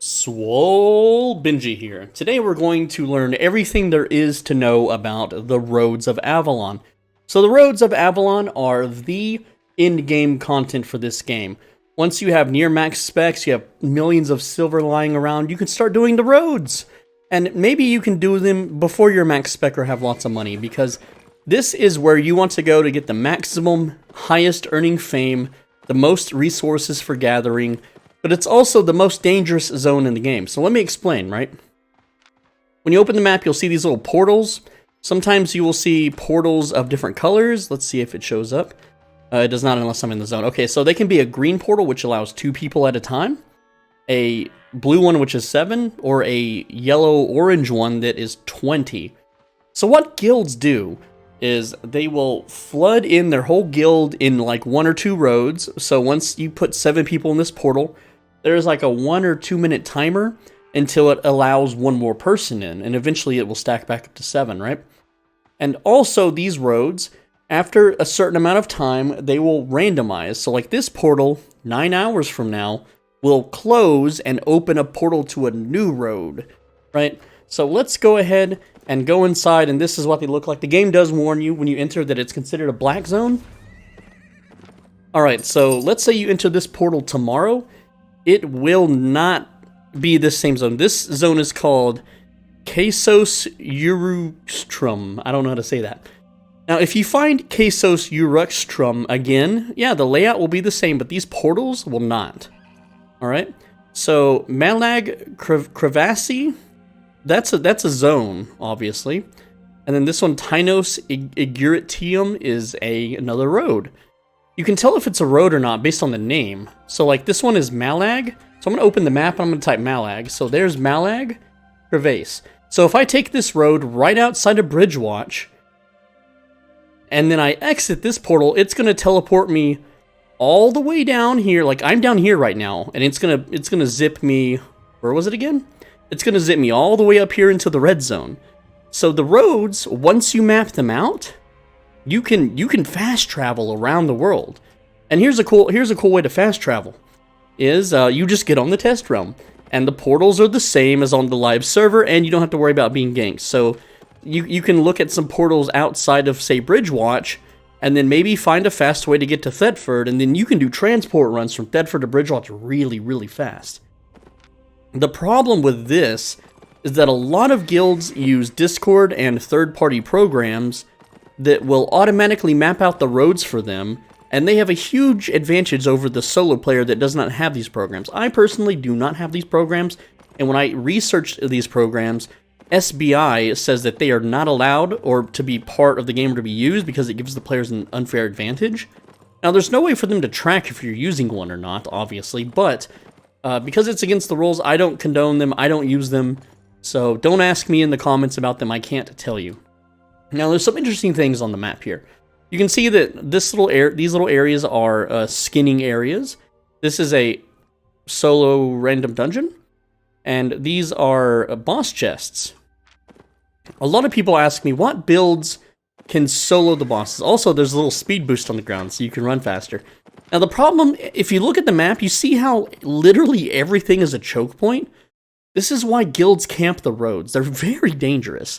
SwoleBenji here. Today we're going to learn everything there is to know about the Roads of Avalon. So the Roads of Avalon are the in-game content for this game. Once you have near max specs, you have millions of silver lying around, you can start doing the roads. And maybe you can do them before your max spec or have lots of money, because this is where you want to go to get the maximum, highest earning fame, the most resources for gathering, but it's also the most dangerous zone in the game. So let me explain, right? When you open the map, you'll see these little portals. Sometimes you will see portals of different colors. Let's see if it shows up. It does not unless I'm in the zone. Okay, so they can be a green portal, which allows 2 people at a time, a blue one, which is 7, or a yellow-orange one that is 20. So what guilds do is they will flood in their whole guild in like 1 or 2 roads. So once you put 7 people in this portal, there's like a 1 or 2 minute timer until it allows 1 more person in, and eventually it will stack back up to 7, right? And also these roads, after a certain amount of time, they will randomize. So like this portal, 9 hours from now, will close and open a portal to a new road, right? So let's go ahead and go inside, and this is what they look like. The game does warn you when you enter that it's considered a black zone. Alright, so let's say you enter this portal tomorrow. It will not be the same zone. This zone is called Kasos Eurustrum. I don't know how to say that. Now, if you find Kasos Eurustrum again, yeah, the layout will be the same, but these portals will not. Alright, so Malag Crevassi, that's a zone, obviously. And then this one, Tynos Iguritium, is another road. You can tell if it's a road or not based on the name. So like this one is Malag. So I'm going to open the map and I'm going to type Malag. So there's Malag Crevasse. So if I take this road right outside of Bridgewatch, and then I exit this portal, it's going to teleport me all the way down here. Like I'm down here right now, and it's gonna zip me. Where was it again? It's gonna zip me all the way up here into the red zone. So the roads, once you map them out, you can fast travel around the world. And here's a cool way to fast travel. Is you just get on the test realm, and the portals are the same as on the live server, and you don't have to worry about being ganked. So you can look at some portals outside of, say, Bridgewatch, and then maybe find a fast way to get to Thetford, and then you can do transport runs from Thetford to Bridgewatch really, really fast. The problem with this is that a lot of guilds use Discord and third-party programs that will automatically map out the roads for them, and they have a huge advantage over the solo player that does not have these programs. I personally do not have these programs, and when I researched these programs, SBI says that they are not allowed or to be part of the game or to be used because it gives the players an unfair advantage. Now, there's no way for them to track if you're using one or not, obviously, but because it's against the rules, I don't condone them, I don't use them, so don't ask me in the comments about them, I can't tell you. Now, there's some interesting things on the map here. You can see that these little areas are skinning areas. This is a solo random dungeon, and these are boss chests. A lot of people ask me, what builds can solo the bosses? Also, there's a little speed boost on the ground, so you can run faster. Now, the problem, if you look at the map, you see how literally everything is a choke point? This is why guilds camp the roads. They're very dangerous.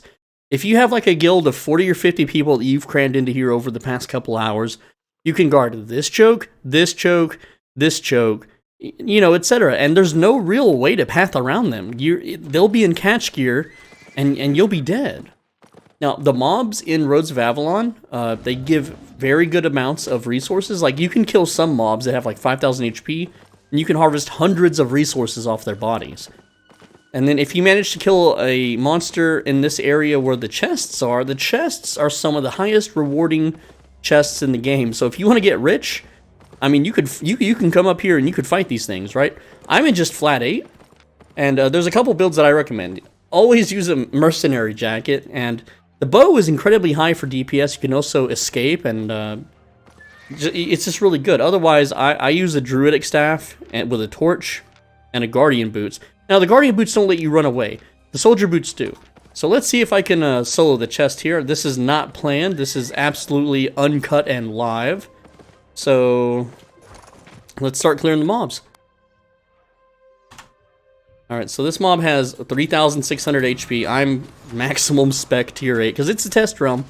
If you have like a guild of 40 or 50 people that you've crammed into here over the past couple hours, you can guard this choke, this choke, this choke, you know, etc. And there's no real way to path around them. They'll be in catch gear, and you'll be dead. Now, the mobs in Roads of Avalon, they give very good amounts of resources. Like, you can kill some mobs that have like 5,000 HP, and you can harvest hundreds of resources off their bodies. And then if you manage to kill a monster in this area where the chests are some of the highest rewarding chests in the game. So if you want to get rich, I mean, you can come up here and you could fight these things, right? I'm in just flat 8, and there's a couple builds that I recommend. Always use a mercenary jacket, and the bow is incredibly high for DPS. You can also escape, and it's just really good. Otherwise, I use a druidic staff with a torch and a guardian boots. Now, the guardian boots don't let you run away. The soldier boots do. So let's see if I can solo the chest here. This is not planned. This is absolutely uncut and live. So let's start clearing the mobs. Alright, so this mob has 3,600 HP. I'm maximum spec tier 8, because it's a test realm.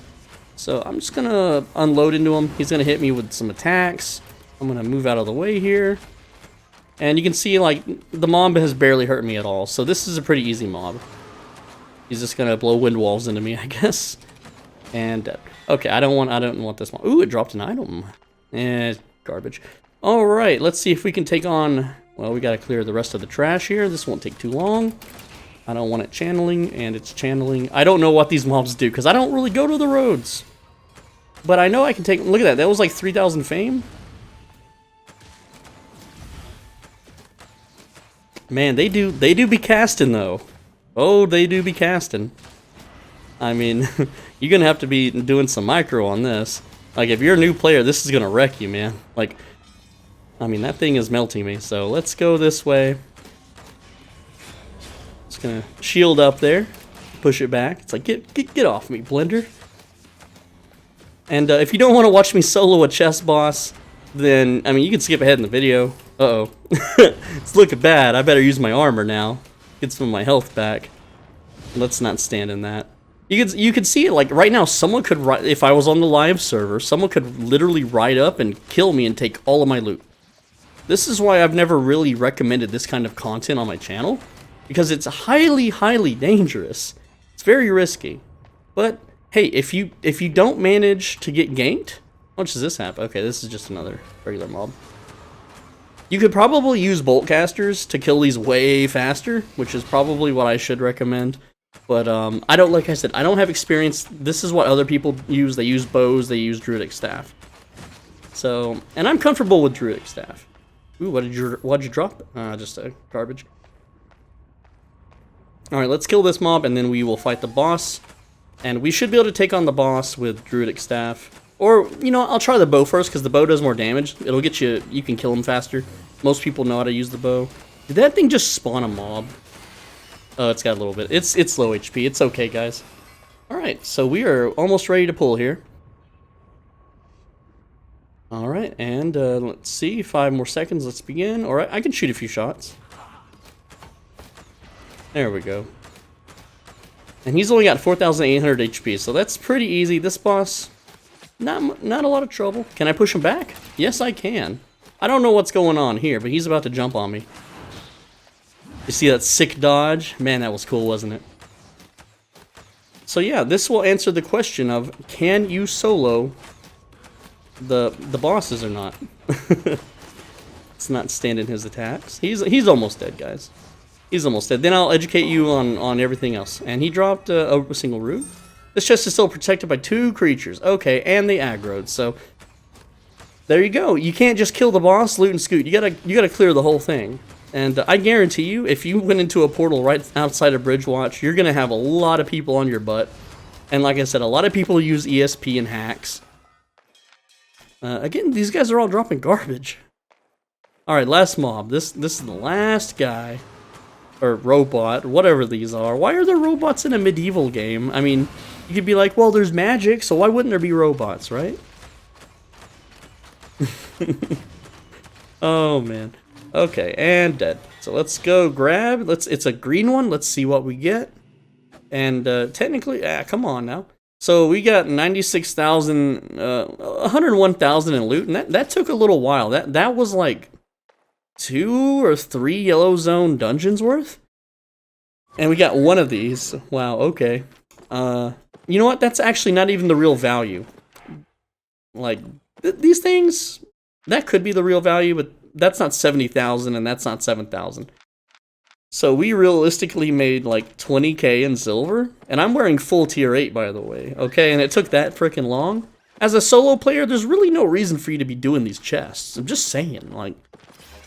So I'm just gonna unload into him. He's gonna hit me with some attacks. I'm gonna move out of the way here. And you can see, like, the mob has barely hurt me at all. So this is a pretty easy mob. He's just gonna blow wind walls into me, I guess. And, okay, I don't want this mob. Ooh, it dropped an item. Garbage. Alright, let's see if we can take on... Well, we gotta clear the rest of the trash here. This won't take too long. I don't want it channeling, and it's channeling. I don't know what these mobs do, because I don't really go to the roads. But I know I can take... Look at that, that was like 3,000 fame. Man, they do be casting, though. Oh, they do be casting. I mean, you're gonna have to be doing some micro on this. Like, if you're a new player, this is gonna wreck you, man. Like... I mean, that thing is melting me, so let's go this way. Just gonna shield up there, push it back. It's like, get off me, Blender. And if you don't want to watch me solo a chess boss, then, I mean, you can skip ahead in the video. Uh-oh. It's looking bad. I better use my armor now. Get some of my health back. Let's not stand in that. You could see it, like, right now, someone could, if I was on the live server, someone could literally ride up and kill me and take all of my loot. This is why I've never really recommended this kind of content on my channel, because it's highly, highly dangerous. It's very risky. But hey, if you don't manage to get ganked, how much does this have? Okay, this is just another regular mob. You could probably use bolt casters to kill these way faster, which is probably what I should recommend. But I don't, like I said, I don't have experience. This is what other people use. They use bows, they use druidic staff. So, and I'm comfortable with druidic staff. Ooh, what'd you drop? Just garbage. Alright, let's kill this mob, and then we will fight the boss. And we should be able to take on the boss with druidic staff. Or, you know, I'll try the bow first, because the bow does more damage. It'll get you, you can kill him faster. Most people know how to use the bow. Did that thing just spawn a mob? Oh, it's got a little bit. It's low HP. It's okay, guys. Alright, so we are almost ready to pull here. Alright, and let's see, 5 more seconds, let's begin. Alright, I can shoot a few shots. There we go. And he's only got 4,800 HP, so that's pretty easy. This boss, not a lot of trouble. Can I push him back? Yes, I can. I don't know what's going on here, but he's about to jump on me. You see that sick dodge? Man, that was cool, wasn't it? So yeah, this will answer the question of, can you solo the bosses or not? Let's not stand in his attacks. He's almost dead, guys. He's almost dead. Then I'll educate you on everything else. And he dropped a single root. This chest is still protected by 2 creatures. Okay, and they aggroed. So there you go. You can't just kill the boss, loot and scoot. You gotta clear the whole thing. And I guarantee you, if you went into a portal right outside of Bridgewatch, you're gonna have a lot of people on your butt. And like I said, a lot of people use ESP and hacks. Again, these guys are all dropping garbage. Alright, last mob. This is the last guy. Or robot, whatever these are. Why are there robots in a medieval game? I mean, you could be like, well, there's magic, so why wouldn't there be robots, right? Oh, man. Okay, and dead. So let's go grab. It's a green one. Let's see what we get. And technically, come on now. So we got 96,000, 101,000 in loot, and that took a little while. That was like 2 or 3 yellow zone dungeons worth. And we got one of these. Wow, okay. You know what? That's actually not even the real value. Like, these things, that could be the real value, but that's not 70,000 and that's not 7,000. So we realistically made like 20k in silver, and I'm wearing full tier 8, by the way, okay? And it took that freaking long. As a solo player, there's really no reason for you to be doing these chests. I'm just saying, like...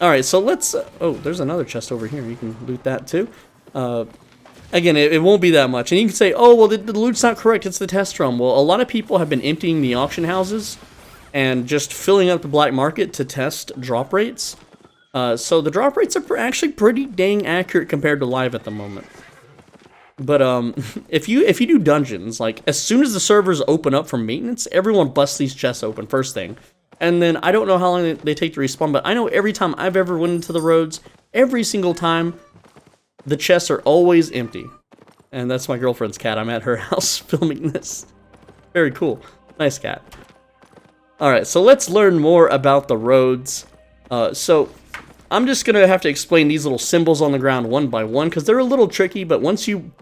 Alright, so let's... oh, there's another chest over here. You can loot that too. Again, it won't be that much. And you can say, oh, well, the loot's not correct. It's the test run. Well, a lot of people have been emptying the auction houses and just filling up the black market to test drop rates. So the drop rates are actually pretty dang accurate compared to live at the moment. But if you do dungeons, like as soon as the servers open up for maintenance, everyone busts these chests open first thing. And then I don't know how long they take to respawn, but I know every time I've ever went into the roads, every single time, the chests are always empty. And that's my girlfriend's cat. I'm at her house filming this. Very cool. Nice cat. Alright, so let's learn more about the roads. So I'm just gonna have to explain these little symbols on the ground one by one, because they're a little tricky, but once you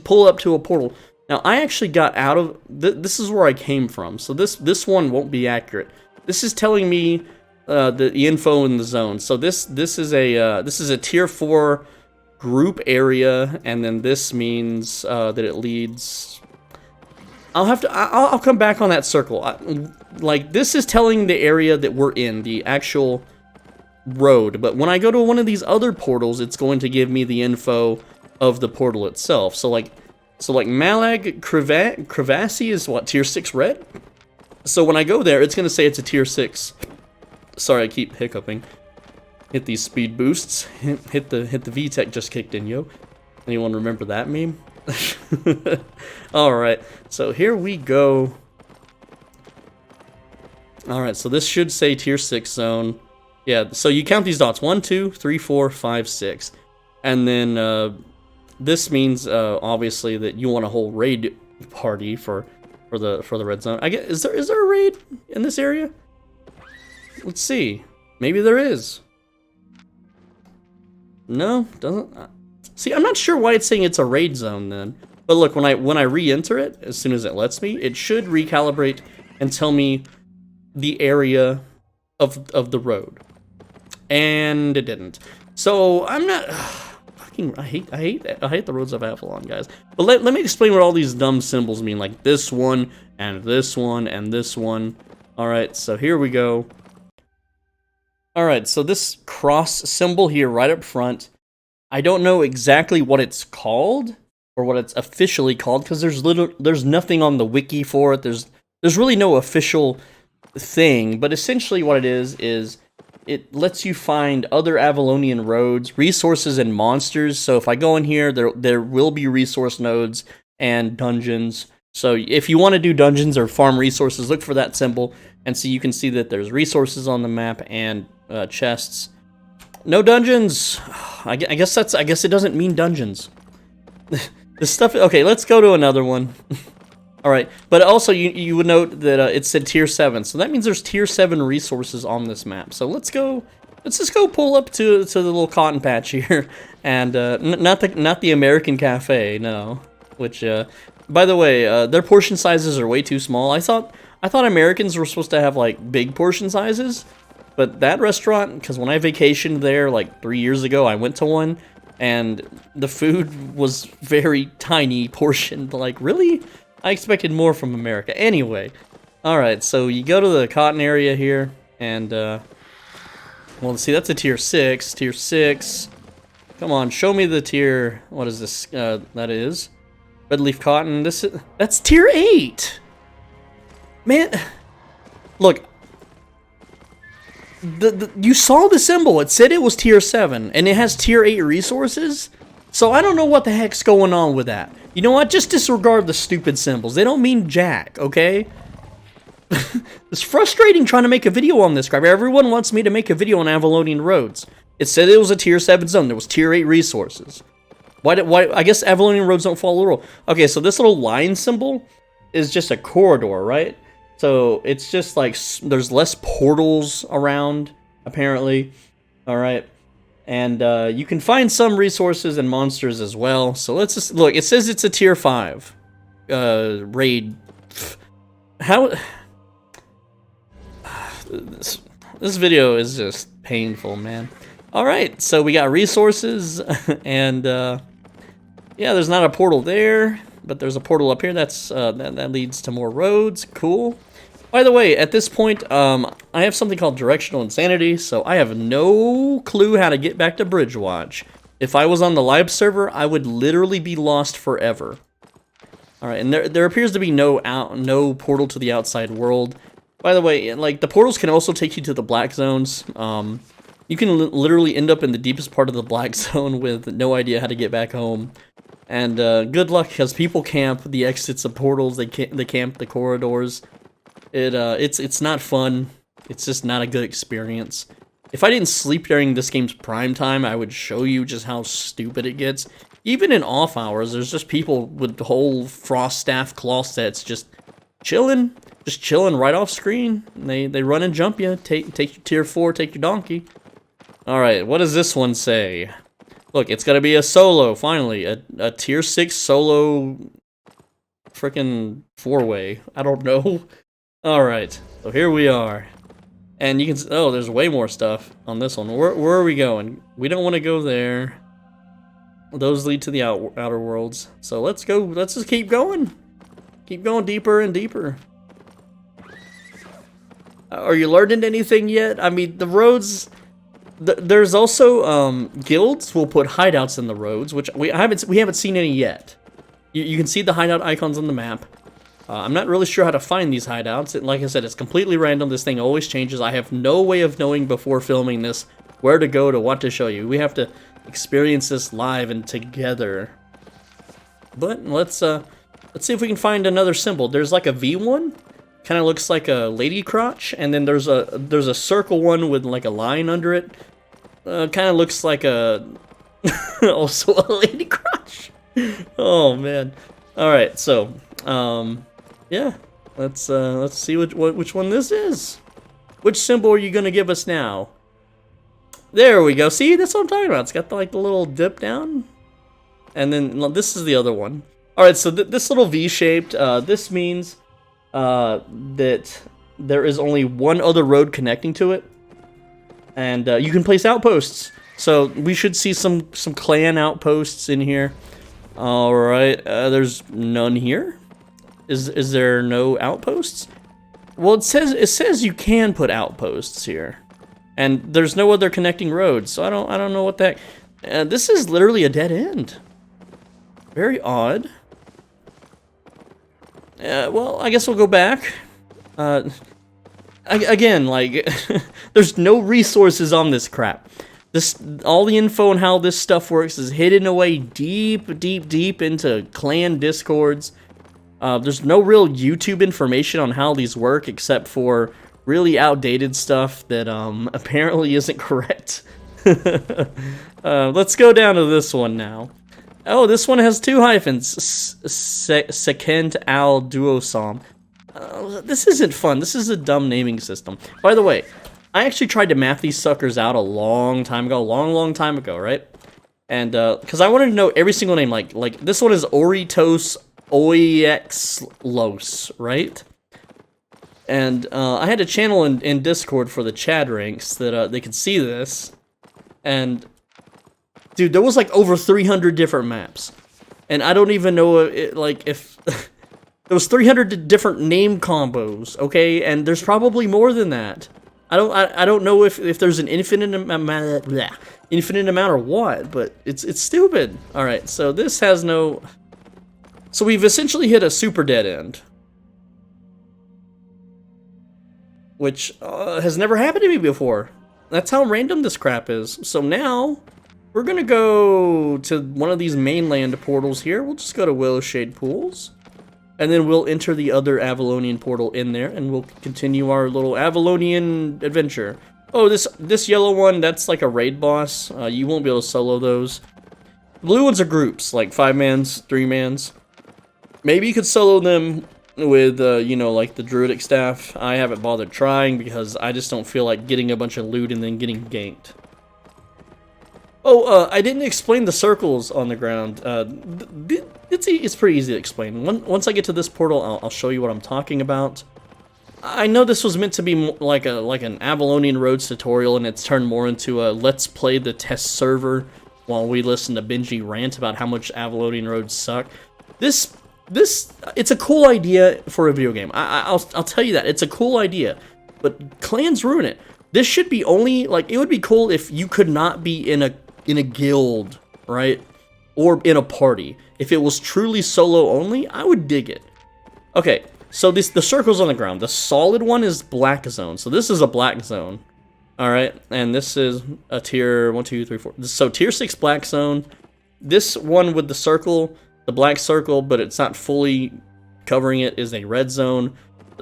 pull up to a portal... Now, I actually got out of... This is where I came from, so this one won't be accurate. This is telling me the info in the zone. So this is a tier 4 group area, and then this means that it leads... I'll come back on that circle. Like, this is telling the area that we're in, the actual road. But when I go to one of these other portals, it's going to give me the info of the portal itself. So like Malag Crevassi is what, tier 6 red? So when I go there, it's gonna say it's a tier 6. Sorry, I keep hiccuping. Hit these speed boosts. Hit the VTech just kicked in, yo. Anyone remember that meme? Alright, so here we go. Alright, so this should say tier 6 zone. Yeah, so you count these dots. 1, 2, 3, 4, 5, 6. And then this means obviously that you want a whole raid party for the red zone. I guess is there a raid in this area? Let's see. Maybe there is. No, doesn't. See, I'm not sure why it's saying it's a raid zone then. But look, when I re-enter it, as soon as it lets me, it should recalibrate and tell me the area of the road. And it didn't. So I'm not. I hate the roads of Avalon, guys. But let me explain what all these dumb symbols mean, like this one and this one and this one. All right, so here we go. All right, so this cross symbol here right up front, I don't know exactly what it's called or what it's officially called, because there's nothing on the wiki for it. There's really no official thing, but essentially what it is it lets you find other Avalonian roads, resources, and monsters. So if I go in here, there will be resource nodes and dungeons. So if you want to do dungeons or farm resources, look for that symbol, and so you can see that there's resources on the map and chests. No dungeons. I guess it doesn't mean dungeons. This stuff. Okay, let's go to another one. All right, but also you would note that it said tier 7, so that means there's tier 7 resources on this map. So let's just go pull up to the little cotton patch here, and not the American Cafe, no. Which, by the way, their portion sizes are way too small. I thought Americans were supposed to have like big portion sizes, but that restaurant, because when I vacationed there like 3 years ago, I went to one, and the food was very tiny portioned. Like, really? I expected more from America. Anyway, alright, so you go to the cotton area here, and, well, see, that's a tier 6. Tier 6. Come on, show me the tier. What is this? That is red leaf cotton. That's tier 8! Man, look. You saw the symbol. It said it was tier 7, and it has tier 8 resources? So I don't know what the heck's going on with that. You know what? Just disregard the stupid symbols. They don't mean jack, okay? It's frustrating trying to make a video on this crap. Everyone wants me to make a video on Avalonian Roads. It said it was a tier 7 zone. There was tier 8 resources. Why? I guess Avalonian Roads don't follow the rule. Okay, so this little line symbol is just a corridor, right? So it's just like there's less portals around, apparently. All right. And you can find some resources and monsters as well. So let's just look. It says it's a tier 5 raid. How? This video is just painful, man. All right, so we got resources, and yeah, there's not a portal there, but there's a portal up here. That leads to more roads. Cool. By the way, at this point, I have something called directional insanity, so I have no clue how to get back to Bridgewatch. If I was on the live server, I would literally be lost forever. All right, and there appears to be no portal to the outside world. By the way, like, the portals can also take you to the black zones. You can literally end up in the deepest part of the black zone with no idea how to get back home. And good luck, because people camp the exits of portals. They camp the corridors. It's not fun. It's just not a good experience. If I didn't sleep during this game's prime time, I would show you just how stupid it gets. Even in off hours, there's just people with whole frost staff claw sets just chilling right off screen. They run and jump you. Take your tier 4, take your donkey. All right, what does this one say? Look, it's gonna be a solo. Finally, a tier 6 solo, freaking 4-way. I don't know. All right, so here we are. And you can, oh, there's way more stuff on this one. Where are we going? We don't want to go there. Those lead to the outer worlds. So let's go, let's just keep going. Keep going deeper and deeper. Are you learning anything yet? I mean, the roads, there's also, guilds will put hideouts in the roads, which we haven't seen any yet. You can see the hideout icons on the map. I'm not really sure how to find these hideouts. Like I said, it's completely random. This thing always changes. I have no way of knowing before filming this where to go to what to show you. We have to experience this live and together. But let's see if we can find another symbol. There's like a V one, kind of looks like a lady crotch, and then there's a circle one with like a line under it. Kind of looks like a also a lady crotch. Oh man. All right, so yeah, let's see which one this is. Which symbol are you gonna give us now? There we go. See, that's what I'm talking about. It's got the little dip down, and then this is the other one. All right, so this little V-shaped. This means that there is only one other road connecting to it, and you can place outposts. So we should see some clan outposts in here. All right, there's none here. Is there no outposts? Well, it says you can put outposts here, and there's no other connecting roads. So I don't know what the heck. This is literally a dead end. Very odd. Well, I guess we'll go back. Again, like there's no resources on this crap. All the info on how this stuff works is hidden away deep into clan discords. There's no real YouTube information on how these work except for really outdated stuff that apparently isn't correct. Let's go down to this one now. Oh, this one has 2 hyphens. Second al duosom. This isn't fun. This is a dumb naming system. By the way, I actually tried to map these suckers out a long time ago. Long time ago, right? And because I wanted to know every single name. Like this one is Oritos Oexlos, right? And I had a channel in Discord for the Chad ranks that they could see this. And dude, there was like over 300 different maps. And I don't even know if there was 300 different name combos, okay? And there's probably more than that. I don't know if there's an infinite amount or what, but it's stupid. All right, so this has no. So we've essentially hit a super dead end, which has never happened to me before. That's how random this crap is. So now we're gonna go to one of these mainland portals here. We'll just go to Willowshade Pools. And then we'll enter the other Avalonian portal in there, and we'll continue our little Avalonian adventure. Oh, this yellow one, that's like a raid boss. You won't be able to solo those. Blue ones are groups, like 5-mans, 3-mans. Maybe you could solo them with, you know, like the druidic staff. I haven't bothered trying because I just don't feel like getting a bunch of loot and then getting ganked. Oh, I didn't explain the circles on the ground. It's pretty easy to explain. Once I get to this portal, I'll show you what I'm talking about. I know this was meant to be like an Avalonian Roads tutorial, and it's turned more into a let's play the test server while we listen to Benji rant about how much Avalonian Roads suck. It's a cool idea for a video game. I'll tell you that. It's a cool idea, but clans ruin it. This should be only, like, it would be cool if you could not be in a guild, right? Or in a party. If it was truly solo only, I would dig it. Okay, so the circles on the ground. The solid one is black zone. So this is a black zone. Alright, and this is a tier 1, 2, 3, 4. So tier 6 black zone. This one with the circle, the black circle, but it's not fully covering it, is a red zone.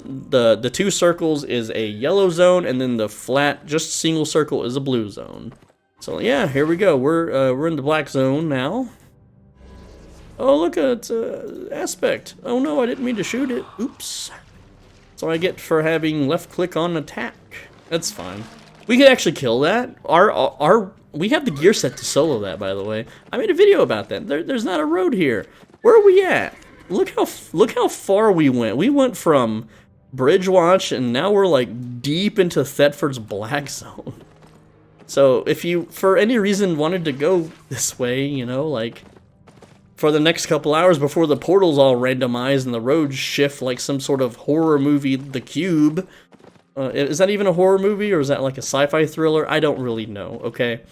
The two circles is a yellow zone, and then the flat, just single circle is a blue zone. So yeah, here we go. We're in the black zone now. Oh, look, it's aspect. Oh no, I didn't mean to shoot it. Oops. So I get for having left click on attack. That's fine. We could actually kill that. We have the gear set to solo that, by the way. I made a video about that. There's not a road here. Where are we at? Look how far we went. We went from Bridgewatch, and now we're like deep into Thetford's black zone. So if you, for any reason, wanted to go this way, you know, like for the next couple hours before the portal's all randomized and the roads shift like some sort of horror movie, The Cube. Is that even a horror movie, or is that like a sci-fi thriller? I don't really know, okay?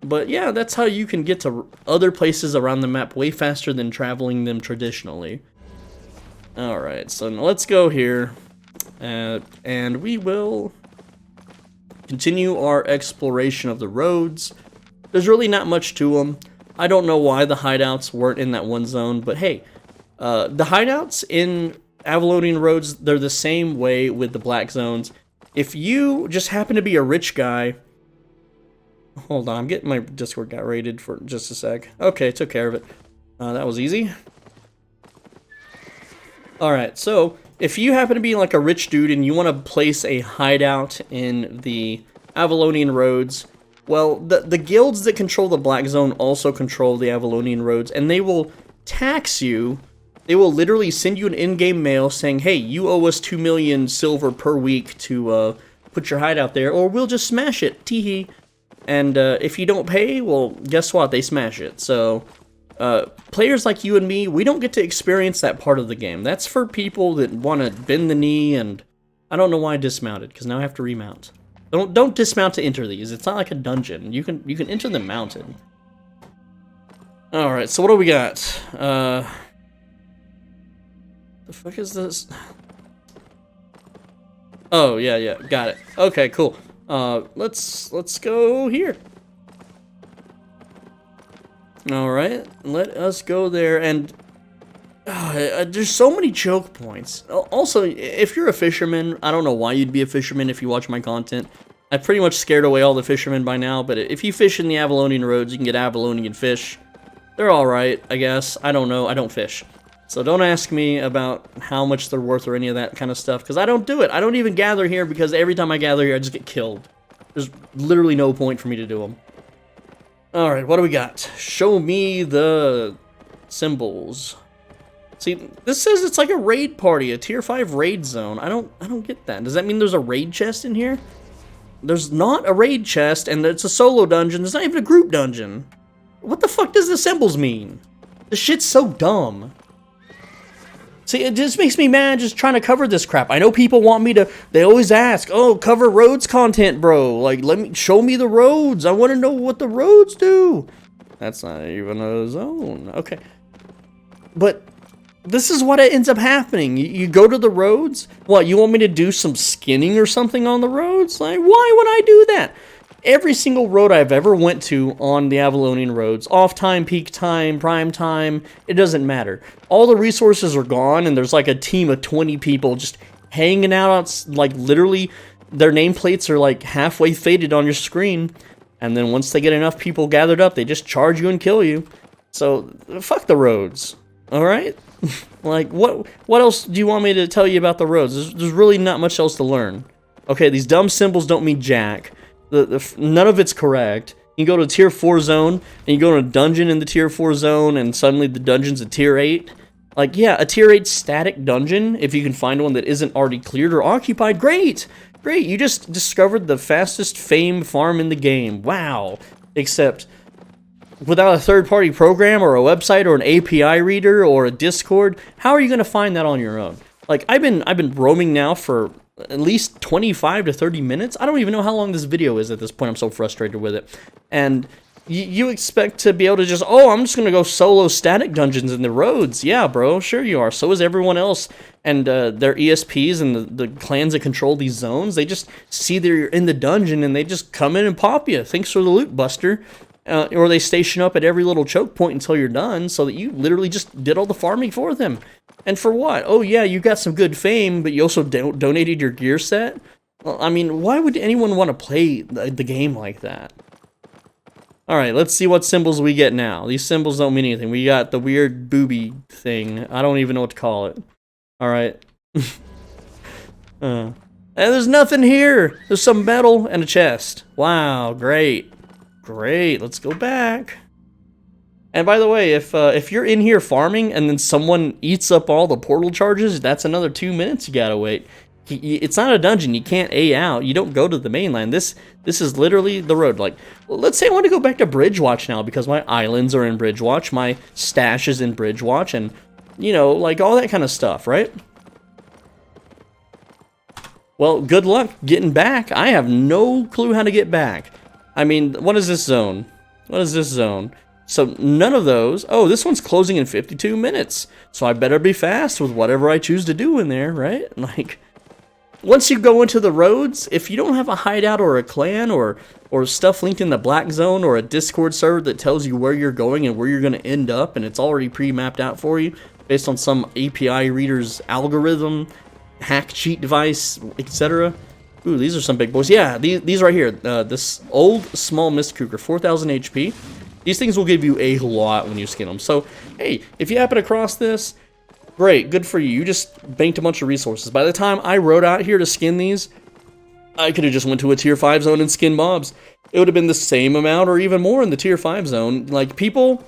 But yeah, that's how you can get to other places around the map way faster than traveling them traditionally. Alright, so now let's go here. And we will continue our exploration of the roads. There's really not much to them. I don't know why the hideouts weren't in that one zone, but hey, the hideouts in Avalonian Roads, they're the same way with the black zones. If you just happen to be a rich guy... Hold on, I'm getting my Discord got raided for just a sec. Okay, took care of it. That was easy. Alright, so if you happen to be like a rich dude and you want to place a hideout in the Avalonian Roads, well, the guilds that control the Black Zone also control the Avalonian Roads, and they will tax you. They will literally send you an in-game mail saying, hey, you owe us 2 million silver per week to put your hideout there, or we'll just smash it, teehee. And if you don't pay, well, guess what? They smash it. So players like you and me, we don't get to experience that part of the game. That's for people that want to bend the knee, and I don't know why I dismounted, because now I have to remount. Don't dismount to enter these. It's not like a dungeon. You can enter them mounted. All right, so what do we got? The fuck is this? Oh yeah, got it. Okay, cool. Let's go here. All right, let us go there. And there's so many choke points. Also, if you're a fisherman, I don't know why you'd be a fisherman if you watch my content. I've pretty much scared away all the fishermen by now, but if you fish in the Avalonian Roads, you can get Avalonian fish. They're alright, I guess. I don't know. I don't fish. So don't ask me about how much they're worth or any of that kind of stuff, because I don't do it. I don't even gather here, because every time I gather here, I just get killed. There's literally no point for me to do them. Alright, what do we got? Show me the symbols. See, this says it's like a raid party, a tier 5 raid zone. I don't get that. Does that mean there's a raid chest in here? There's not a raid chest, and it's a solo dungeon. There's not even a group dungeon. What the fuck does the symbols mean? This shit's so dumb. See, it just makes me mad just trying to cover this crap. I know people want me to, they always ask, oh, cover roads content, bro. Like, show me the roads. I want to know what the roads do. That's not even a zone. Okay. But this is what ends up happening. You go to the roads. What, you want me to do some skinning or something on the roads? Like, why would I do that? Every single road I've ever went to on the Avalonian Roads, off time, peak time, prime time, it doesn't matter. All the resources are gone, and there's like a team of 20 people just hanging out, like literally their nameplates are like halfway faded on your screen, and then once they get enough people gathered up, they just charge you and kill you. So, fuck the roads, alright? Like, what else do you want me to tell you about the roads? There's really not much else to learn. Okay, these dumb symbols don't mean jack. None of it's correct. You go to a tier 4 zone, and you go to a dungeon in the tier 4 zone, and suddenly the dungeon's a tier 8. Like, yeah, a tier 8 static dungeon, if you can find one that isn't already cleared or occupied, great! Great, you just discovered the fastest fame farm in the game. Wow. Except, without a third-party program, or a website, or an API reader, or a Discord, how are you going to find that on your own? Like, I've been roaming now for at least 25 to 30 minutes. I don't even know how long this video is at this point. I'm so frustrated with it. And you expect to be able to just, oh, I'm just going to go solo static dungeons in the roads. Yeah, bro, sure you are. So is everyone else. And their ESPs and the clans that control these zones, they just see that you're in the dungeon and they just come in and pop you. Thanks for the loot, Buster. or they station up at every little choke point until you're done, so that you literally just did all the farming for them. And for what? Oh yeah, you got some good fame, but you also donated your gear set? Well, I mean, why would anyone want to play the game like that? Alright, let's see what symbols we get now. These symbols don't mean anything. We got the weird booby thing. I don't even know what to call it. Alright. And there's nothing here! There's some metal and a chest. Wow, great. Great, let's go back. And by the way, if you're in here farming and then someone eats up all the portal charges, that's another 2 minutes you gotta wait. It's not a dungeon, you can't A out, you don't go to the mainland. This is literally the road. Like, let's say I want to go back to Bridgewatch now because my islands are in Bridgewatch, my stash is in Bridgewatch, and, you know, like all that kind of stuff, right? Well, good luck getting back. I have no clue how to get back. I mean, what is this zone? What is this zone? So none of those. Oh, this one's closing in 52 minutes. So I better be fast with whatever I choose to do in there, right? Like, once you go into the roads, if you don't have a hideout or a clan or stuff linked in the black zone or a Discord server that tells you where you're going and where you're going to end up, and it's already pre-mapped out for you based on some API reader's algorithm, hack cheat device, etc. Ooh, these are some big boys. Yeah, these right here. This old small mist cougar, 4,000 HP. These things will give you a lot when you skin them. So, hey, if you happen across this, great, good for you. You just banked a bunch of resources. By the time I rode out here to skin these, I could have just went to a tier 5 zone and skinned mobs. It would have been the same amount or even more in the tier 5 zone. Like, people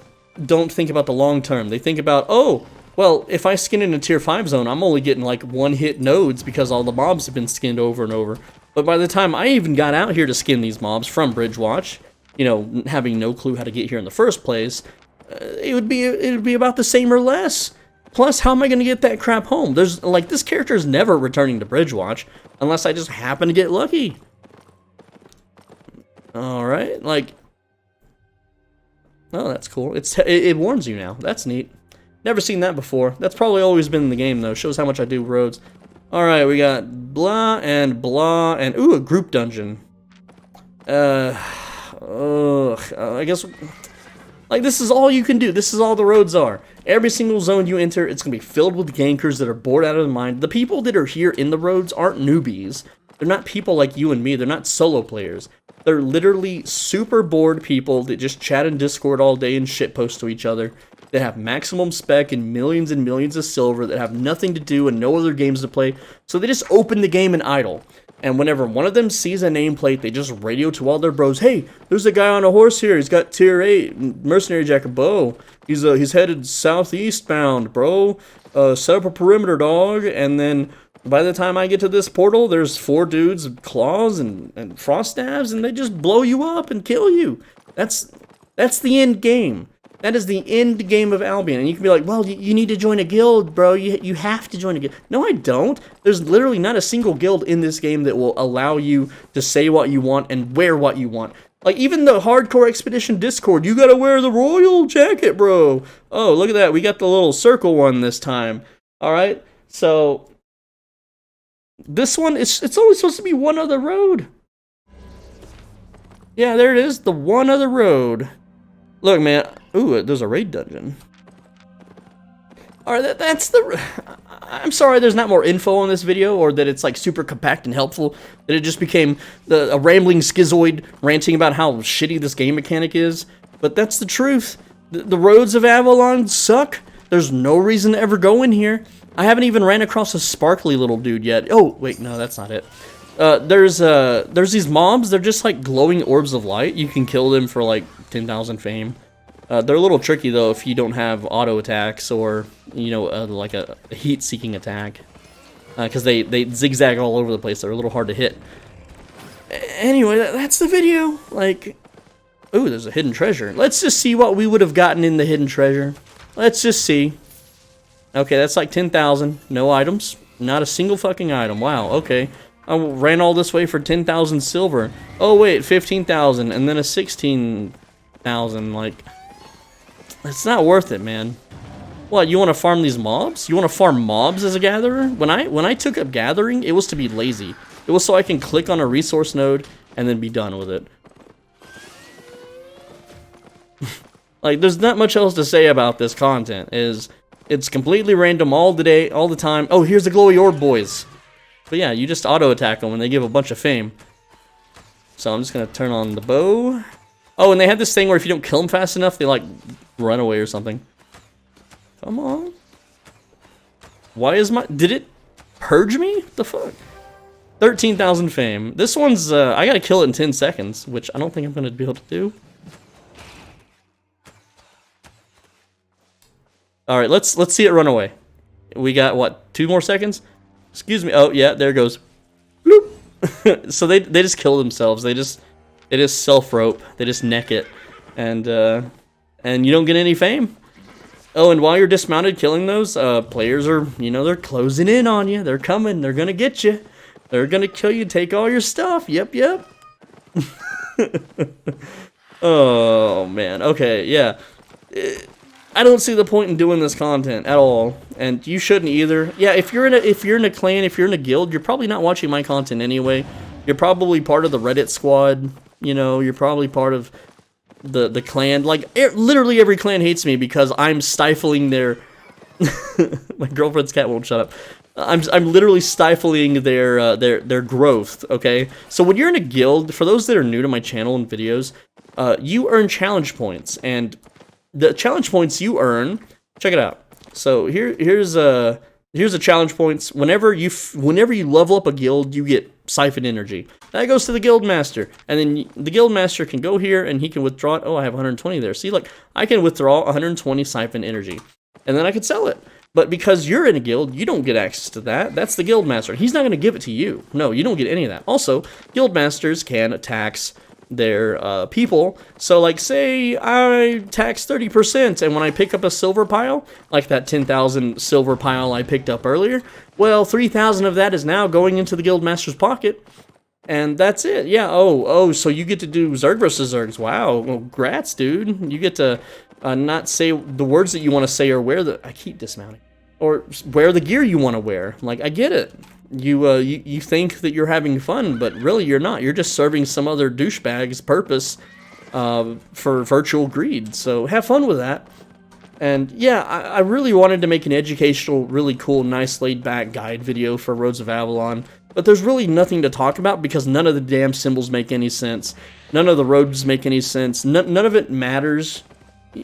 don't think about the long term. They think about, oh, well, if I skin in a tier 5 zone, I'm only getting like one-hit nodes because all the mobs have been skinned over and over. But by the time I even got out here to skin these mobs from Bridgewatch, you know, having no clue how to get here in the first place, it would be about the same or less. Plus, how am I going to get that crap home? There's, like, this character is never returning to Bridgewatch unless I just happen to get lucky. Alright, like, oh, that's cool. It warns you now. That's neat. Never seen that before. That's probably always been in the game, though. Shows how much I do roads. Alright, we got blah, and, ooh, a group dungeon. I guess, like, this is all you can do. This is all the roads are. Every single zone you enter, it's going to be filled with gankers that are bored out of their mind. The people that are here in the roads aren't newbies. They're not people like you and me. They're not solo players. They're literally super bored people that just chat in Discord all day and shitpost to each other, that have maximum spec and millions of silver, that have nothing to do and no other games to play, so they just open the game and idle. And whenever one of them sees a nameplate, they just radio to all their bros, hey, there's a guy on a horse here, he's got tier 8, mercenary jacket bow, he's headed southeast bound, bro, set up a perimeter, dog. And then by the time I get to this portal, there's 4 dudes with claws and frost staves, and they just blow you up and kill you. That's the end game. That is the end game of Albion. And you can be like, well, you need to join a guild, bro. You have to join a guild. No, I don't. There's literally not a single guild in this game that will allow you to say what you want and wear what you want. Like, even the Hardcore Expedition Discord, you gotta wear the royal jacket, bro. Oh, look at that. We got the little circle one this time. Alright, so this one, it's only supposed to be one other road. Yeah, there it is. The one other road. Look, man. Ooh, there's a raid dungeon. Alright, that's the... I'm sorry there's not more info on this video, or that it's like super compact and helpful, that it just became a rambling schizoid ranting about how shitty this game mechanic is. But that's the truth. The roads of Avalon suck. There's no reason to ever go in here. I haven't even ran across a sparkly little dude yet. Oh, wait, no, that's not it. There's these mobs. They're just like glowing orbs of light. You can kill them for like 10,000 fame. They're a little tricky though if you don't have auto attacks or, you know, like a heat-seeking attack, because they zigzag all over the place. They're a little hard to hit. Anyway, that's the video. Like, ooh, there's a hidden treasure. Let's just see what we would have gotten in the hidden treasure. Let's just see. Okay, that's like 10,000. No items. Not a single fucking item. Wow. Okay. I ran all this way for 10,000 silver. Oh wait, 15,000, and then a 16,000. Like, it's not worth it, man. What, you want to farm these mobs? You want to farm mobs as a gatherer? When I took up gathering, it was to be lazy. It was so I can click on a resource node and then be done with it. Like, there's not much else to say about this content. It's completely random all the day, all the time. Oh, here's the glowy orb boys. But yeah, you just auto-attack them and they give a bunch of fame. So I'm just gonna turn on the bow. Oh, and they have this thing where if you don't kill them fast enough, they like run away or something. Come on. Why is my... Did it purge me? What the fuck? 13,000 fame. This one's... I gotta kill it in 10 seconds, which I don't think I'm gonna be able to do. Alright, let's see it run away. We got, what, 2 more seconds? Excuse me. Oh, yeah, there it goes. Bloop. So they just kill themselves. They just self-rope. They just neck it. And you don't get any fame. Oh, and while you're dismounted killing those, players are, you know, they're closing in on you. They're coming. They're gonna get you. They're gonna kill you, take all your stuff. Yep, yep. Oh, man. Okay, yeah. I don't see the point in doing this content at all, and you shouldn't either. Yeah, if you're in a clan, if you're in a guild, you're probably not watching my content anyway. You're probably part of the Reddit squad. You know, you're probably part of the clan. Like, literally every clan hates me because I'm stifling their... My girlfriend's cat won't shut up. I'm literally stifling their growth, okay? So when you're in a guild, for those that are new to my channel and videos, you earn challenge points, and the challenge points you earn, check it out. So here's a challenge points. Whenever you level up a guild, you get siphon energy. That goes to the guild master, and then the guild master can go here and he can withdraw it. Oh, I have 120 there. See, like, I can withdraw 120 siphon energy, and then I could sell it. But because you're in a guild, you don't get access to that. That's the guild master. He's not going to give it to you. No, you don't get any of that. Also, guild masters can tax their people. So, like, say I tax 30%, and when I pick up a silver pile, like that 10,000 silver pile I picked up earlier, well, 3,000 of that is now going into the guild master's pocket, and that's it. Yeah. Oh, so you get to do Zerg versus Zergs. Wow. Well, grats, dude. You get to not say the words that you want to say, or wear the... I keep dismounting. Or wear the gear you want to wear. Like, I get it. You think that you're having fun, but really you're not. You're just serving some other douchebag's purpose for virtual greed. So have fun with that. And yeah, I really wanted to make an educational, really cool, nice laid-back guide video for Roads of Avalon, but there's really nothing to talk about because none of the damn symbols make any sense. None of the roads make any sense. None of it matters.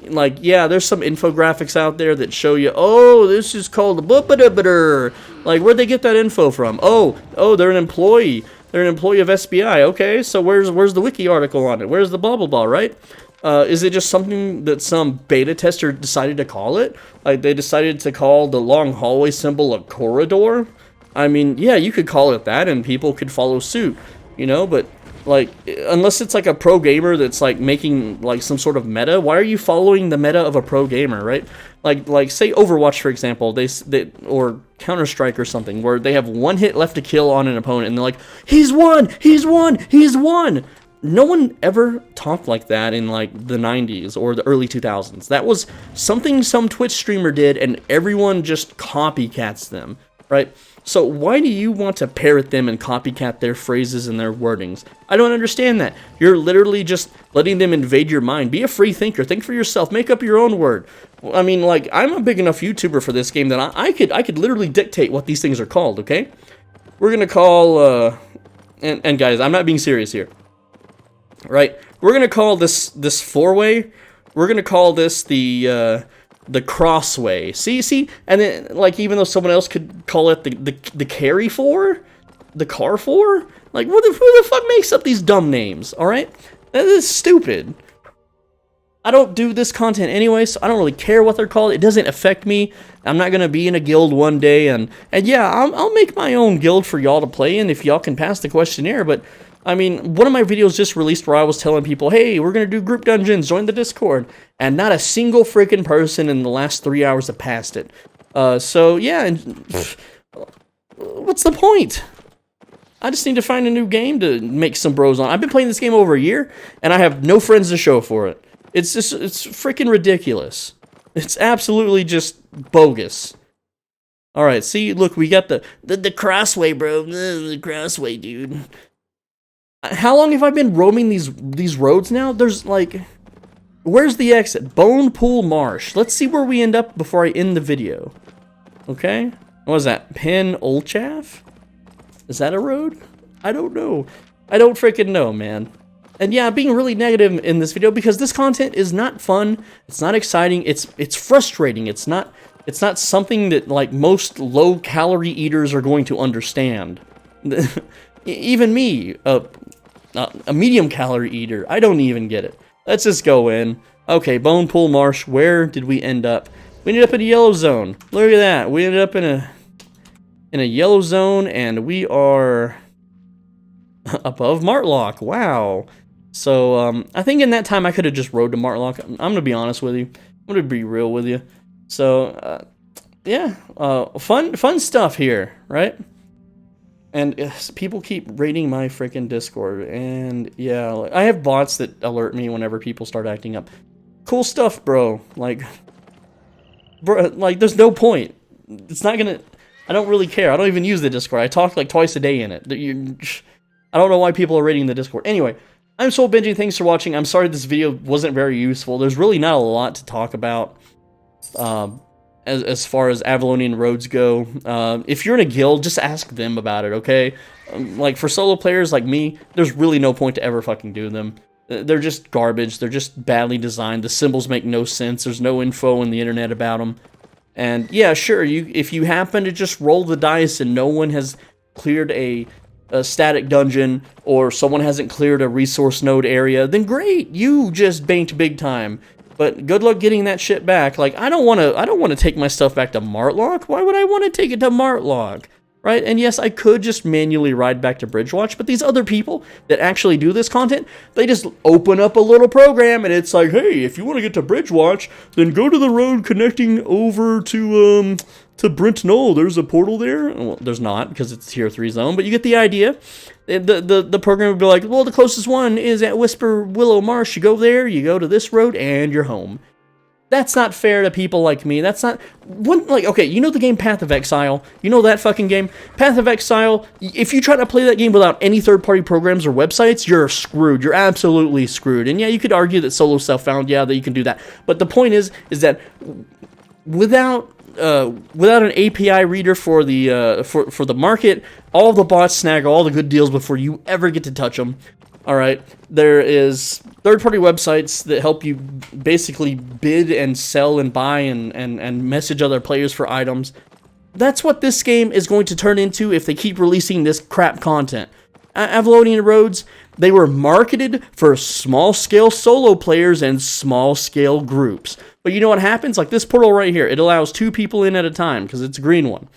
Like, yeah, there's some infographics out there that show you, oh, this is called a blah-ba-da-ba-da. Like, where'd they get that info from? Oh, they're an employee. They're an employee of SBI. Okay, so where's the wiki article on it? Where's the blah-blah-blah, right? Is it just something that some beta tester decided to call it? Like, they decided to call the long hallway symbol a corridor? I mean, yeah, you could call it that and people could follow suit, you know, but... like, unless it's like a pro gamer that's like making like some sort of meta, why are you following the meta of a pro gamer, right? Like say Overwatch, for example, they or Counter-Strike or something, where they have 1 hit left to kill on an opponent, and they're like, he's won. No one ever talked like that in like the 90s or the early 2000s. That was something some Twitch streamer did, and everyone just copycats them, right? So why do you want to parrot them and copycat their phrases and their wordings? I don't understand that. You're literally just letting them invade your mind. Be a free thinker. Think for yourself. Make up your own word. I mean, like, I'm a big enough YouTuber for this game that I could literally dictate what these things are called, okay? We're gonna call, and guys, I'm not being serious here. Right? We're gonna call this four-way, we're gonna call this the crossway. See, and then, like, even though someone else could call it the carry for, the car for, like, who the fuck makes up these dumb names? All right, that is stupid. I don't do this content anyway, so I don't really care what they're called. It doesn't affect me. I'm not gonna be in a guild one day, and yeah, I'll make my own guild for y'all to play in if y'all can pass the questionnaire. But I mean, one of my videos just released where I was telling people, hey, we're going to do group dungeons, join the Discord. And not a single freaking person in the last 3 hours have passed it. So, yeah, and what's the point? I just need to find a new game to make some bros on. I've been playing this game over a year, and I have no friends to show for it. It's freaking ridiculous. It's absolutely just bogus. Alright, see, look, we got the crossway, bro. The crossway, dude. How long have I been roaming these roads now? There's like Where's the exit? Bone Pool Marsh. Let's see where we end up before I end the video. Okay. What was that? Pen Olchaff? Is that a road? I don't know. I don't freaking know, man. And yeah, being really negative in this video because this content is not fun. It's not exciting. It's frustrating. It's not something that like most low-calorie eaters are going to understand. Even me, a medium-calorie eater, I don't even get it. Let's just go in. Okay, Bone Pool Marsh. Where did we end up? We ended up in a yellow zone. Look at that. We ended up in a yellow zone, and we are above Martlock. Wow. So, I think in that time I could have just rode to Martlock. I'm going to be honest with you. I'm going to be real with you. So, yeah. Fun stuff here, right? And people keep raiding my freaking Discord. And, yeah, like, I have bots that alert me whenever people start acting up. Cool stuff, bro. Like, bro, like, there's no point. It's not going to... I don't really care. I don't even use the Discord. I talk like twice a day in it. I don't know why people are raiding the Discord. Anyway, I'm SwoleBenji. Thanks for watching. I'm sorry this video wasn't very useful. There's really not a lot to talk about as far as Avalonian Roads go. If you're in a guild, just ask them about it, okay? Like, for solo players like me, there's really no point to ever fucking do them. They're just garbage. They're just badly designed. The symbols make no sense. There's no info on the internet about them. And yeah, sure, if you happen to just roll the dice and no one has cleared a static dungeon or someone hasn't cleared a resource node area, then great, you just banked big time. But good luck getting that shit back. Like, I don't want to take my stuff back to Martlock. Why would I want to take it to Martlock? Right? And yes, I could just manually ride back to Bridgewatch, but these other people that actually do this content, they just open up a little program and it's like, hey, if you want to get to Bridgewatch, then go to the road connecting over to Brent Knoll. There's a portal there. Well, there's not because it's tier 3 zone, but you get the idea. The program would be like, well, the closest one is at Whisper Willow Marsh. You go there, you go to this road, and you're home. That's not fair to people like me. That's not... Like, okay, you know the game Path of Exile? You know that fucking game? Path of Exile, if you try to play that game without any third-party programs or websites, you're screwed. You're absolutely screwed. And yeah, you could argue that solo self-found, yeah, that you can do that. But the point is that without an API reader for the market, all the bots snag all the good deals before you ever get to touch them. Alright, there is third-party websites that help you basically bid and sell and buy and message other players for items. That's what this game is going to turn into if they keep releasing this crap content. Avalonian Roads, they were marketed for small-scale solo players and small-scale groups. But you know what happens? Like this portal right here, it allows 2 people in at a time because it's a green one.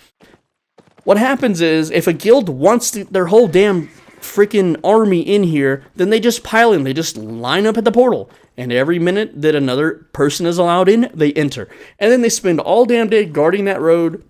What happens is, if a guild wants their whole damn freaking army in here, then they just pile in. They just line up at the portal. And every minute that another person is allowed in, they enter. And then they spend all damn day guarding that road,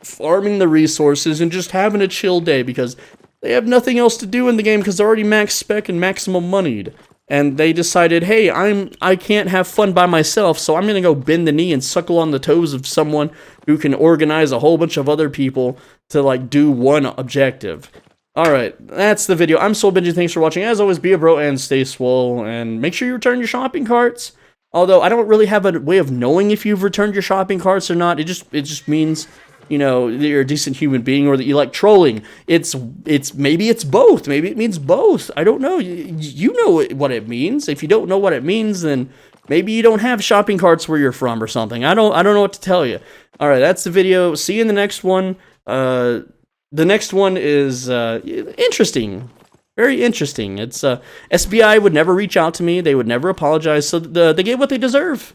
farming the resources, and just having a chill day because they have nothing else to do in the game because they're already max spec and maximum moneyed. And they decided, hey, I can't have fun by myself, so I'm going to go bend the knee and suckle on the toes of someone who can organize a whole bunch of other people to, like, do one objective. Alright, that's the video. I'm SwoleBenji. Thanks for watching. As always, be a bro and stay swole. And make sure you return your shopping carts. Although, I don't really have a way of knowing if you've returned your shopping carts or not. It just means, you know, that you're a decent human being or that you like trolling. Maybe it's both. Maybe it means both. I don't know. You know what it means. If you don't know what it means, then maybe you don't have shopping carts where you're from or something. I don't know what to tell you. Alright, that's the video. See you in the next one. The next one is interesting. Very interesting. It's SBI would never reach out to me. They would never apologize. So they get what they deserve.